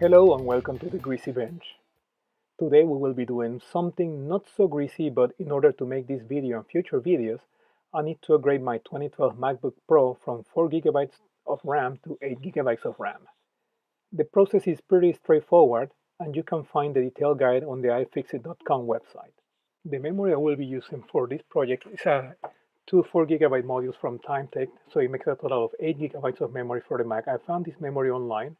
Hello and welcome to the Greasy Bench. Today we will be doing something not so greasy, but in order to make this video and future videos, I need to upgrade my 2012 MacBook Pro from 4 GB of RAM to 8 GB of RAM. The process is pretty straightforward and you can find the detailed guide on the iFixit.com website. The memory I will be using for this project is two 4 GB modules from TimeTech, so it makes a total of 8 GB of memory for the Mac. I found this memory online.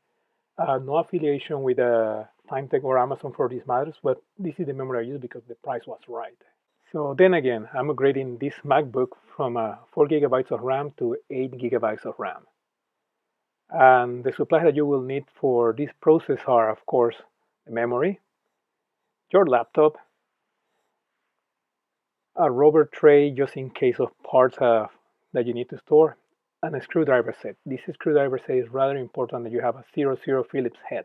No affiliation with TimeTech or Amazon for these matters, but this is the memory I use because the price was right. So then again, I'm upgrading this MacBook from 4 GB of RAM to 8 GB of RAM. And the supplies that you will need for this process are, of course, the memory, your laptop, a rubber tray just in case of parts that you need to store, and a screwdriver set. This screwdriver set is rather important that you have a 00 Phillips head,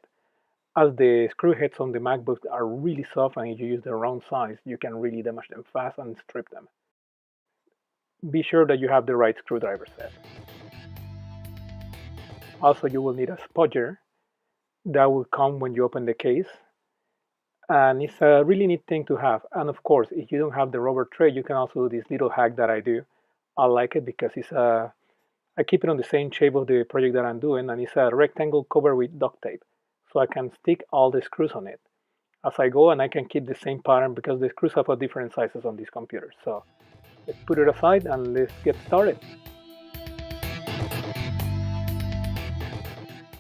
as the screw heads on the MacBook are really soft, and if you use the wrong size, you can really damage them fast and strip them. Be sure that you have the right screwdriver set. Also, you will need a spudger that will come when you open the case, and it's a really neat thing to have. And of course, if you don't have the rubber tray, you can also do this little hack that I do. I like it because I keep it on the same shape of the project that I'm doing, and it's a rectangle covered with duct tape, so I can stick all the screws on it as I go, and I can keep the same pattern because the screws have different sizes on this computer. So let's put it aside and let's get started.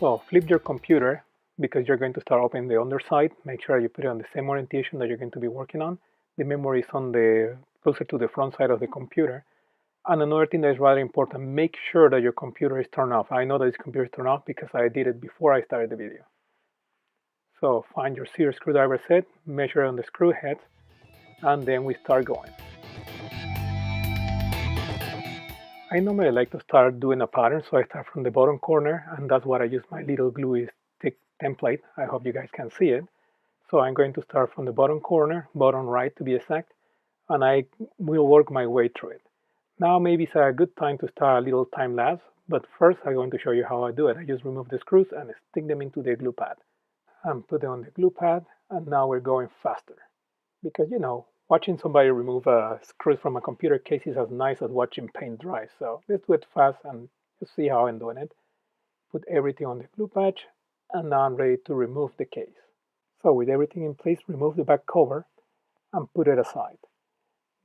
So flip your computer because you're going to start opening the underside. Make sure you put it on the same orientation that you're going to be working on. The memory is on the closer to the front side of the computer. And another thing that is rather important, make sure that your computer is turned off. I know that this computer is turned off because I did it before I started the video. So find your serial screwdriver set, measure on the screw heads, and then we start going. I normally like to start doing a pattern, so I start from the bottom corner, and that's what I use my little glue stick template. I hope you guys can see it. So I'm going to start from the bottom corner, bottom right to be exact, and I will work my way through it. Now maybe it's a good time to start a little time lapse, but first I'm going to show you how I do it. I just remove the screws and stick them into the glue pad. And put them on the glue pad, and now we're going faster. Because watching somebody remove screws from a computer case is as nice as watching paint dry. So let's do it fast and just see how I'm doing it. Put everything on the glue patch, and now I'm ready to remove the case. So with everything in place, remove the back cover and put it aside.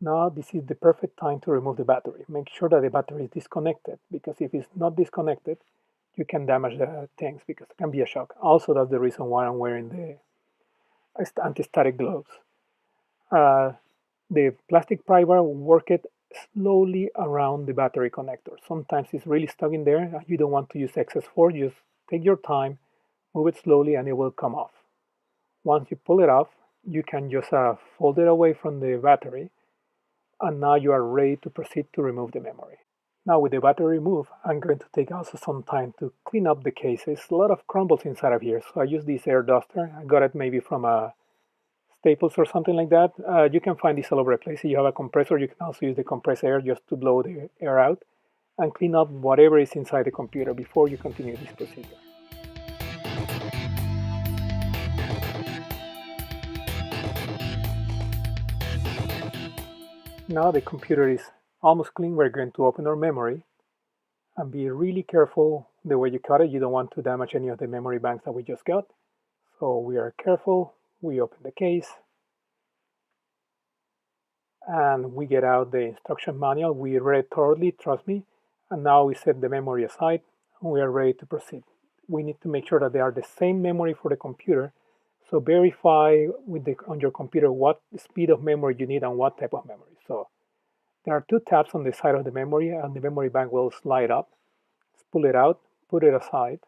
Now this is the perfect time to remove the battery. Make sure that the battery is disconnected, because if it's not disconnected, you can damage the things because it can be a shock. Also, that's the reason why I'm wearing the anti-static gloves. The plastic pry-bar will work it slowly around the battery connector. Sometimes it's really stuck in there. You don't want to use excess force. Just take your time, move it slowly, and it will come off. Once you pull it off, you can just fold it away from the battery, and now you are ready to proceed to remove the memory. Now with the battery removed, I'm going to take also some time to clean up the cases. A lot of crumbles inside of here, so I use this air duster. I got it maybe from a Staples or something like that. You can find this all over the place. If you have a compressor, you can also use the compressed air just to blow the air out and clean up whatever is inside the computer before you continue this procedure. Now the computer is almost clean. We're going to open our memory and be really careful the way you cut it. You don't want to damage any of the memory banks that we just got. So we are careful. We open the case and we get out the instruction manual. We read it thoroughly, trust me. And now we set the memory aside and we are ready to proceed. We need to make sure that they are the same memory for the computer. So verify on your computer what speed of memory you need and what type of memory. So there are two tabs on the side of the memory, and the memory bank will slide up. Pull it out, put it aside,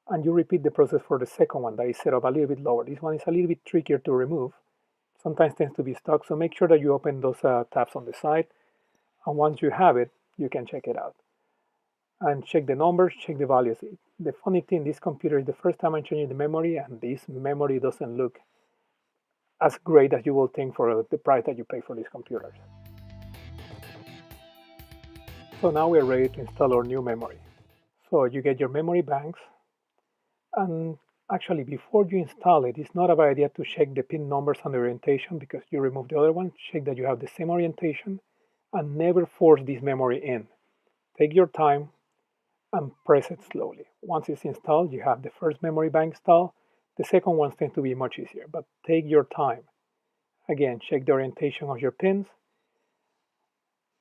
and you repeat the process for the second one that is set up a little bit lower. This one is a little bit trickier to remove. Sometimes tends to be stuck, so make sure that you open those tabs on the side, and once you have it, you can check it out. And check the numbers, check the values. The funny thing, this computer is the first time I'm changing the memory, and this memory doesn't look as great as you will think for the price that you pay for these computers. So now we're ready to install our new memory. So you get your memory banks, and Actually, before you install it, it's not a bad idea to check the pin numbers and the orientation because you remove the other one. Check that you have the same orientation and never force this memory in. Take your time and press it slowly. Once it's installed, you have the first memory bank installed. The second ones tend to be much easier, but take your time. Again, check the orientation of your pins,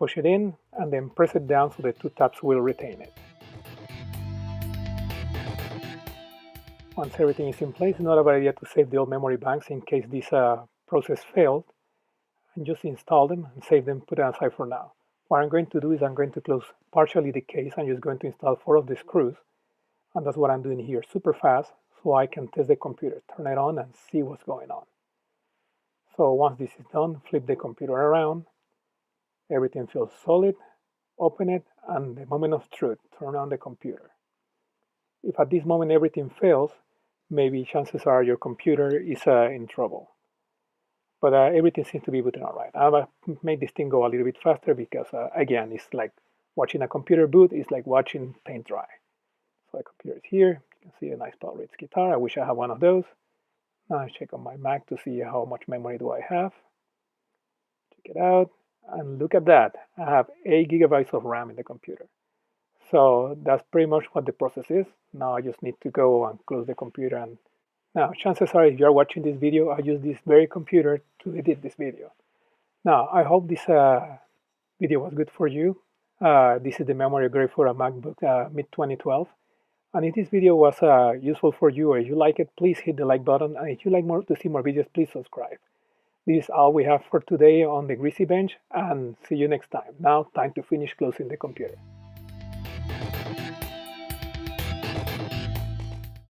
push it in, and then press it down so the two tabs will retain it. Once everything is in place, it's not a bad idea to save the old memory banks in case this process failed, and just install them and save them, put them aside for now. What I'm going to do is I'm going to close partially the case. I'm just going to install 4 of the screws, and that's what I'm doing here super fast so I can test the computer, turn it on and see what's going on. So once this is done, flip the computer around. Everything feels solid. Open it, and the moment of truth, turn on the computer. If at this moment everything fails, maybe chances are your computer is in trouble. But everything seems to be booting all right. I've made this thing go a little bit faster because, again, it's like watching a computer boot. It's like watching paint dry. So the computer is here. You can see a nice Paul Reed's guitar. I wish I had one of those. Now I check on my Mac to see how much memory do I have. Check it out. And look at that. I have 8 gigabytes of RAM in the computer. So that's pretty much what the process is. Now I just need to go and close the computer. And now chances are if you're watching this video, I use this very computer to edit this video. Now I hope this video was good for you. This is the memory grade for a MacBook mid-2012. And if this video was useful for you or if you like it, please hit the like button. And if you like to see more videos, please subscribe. This is all we have for today on the Greasy Bench, and see you next time. Now, time to finish closing the computer.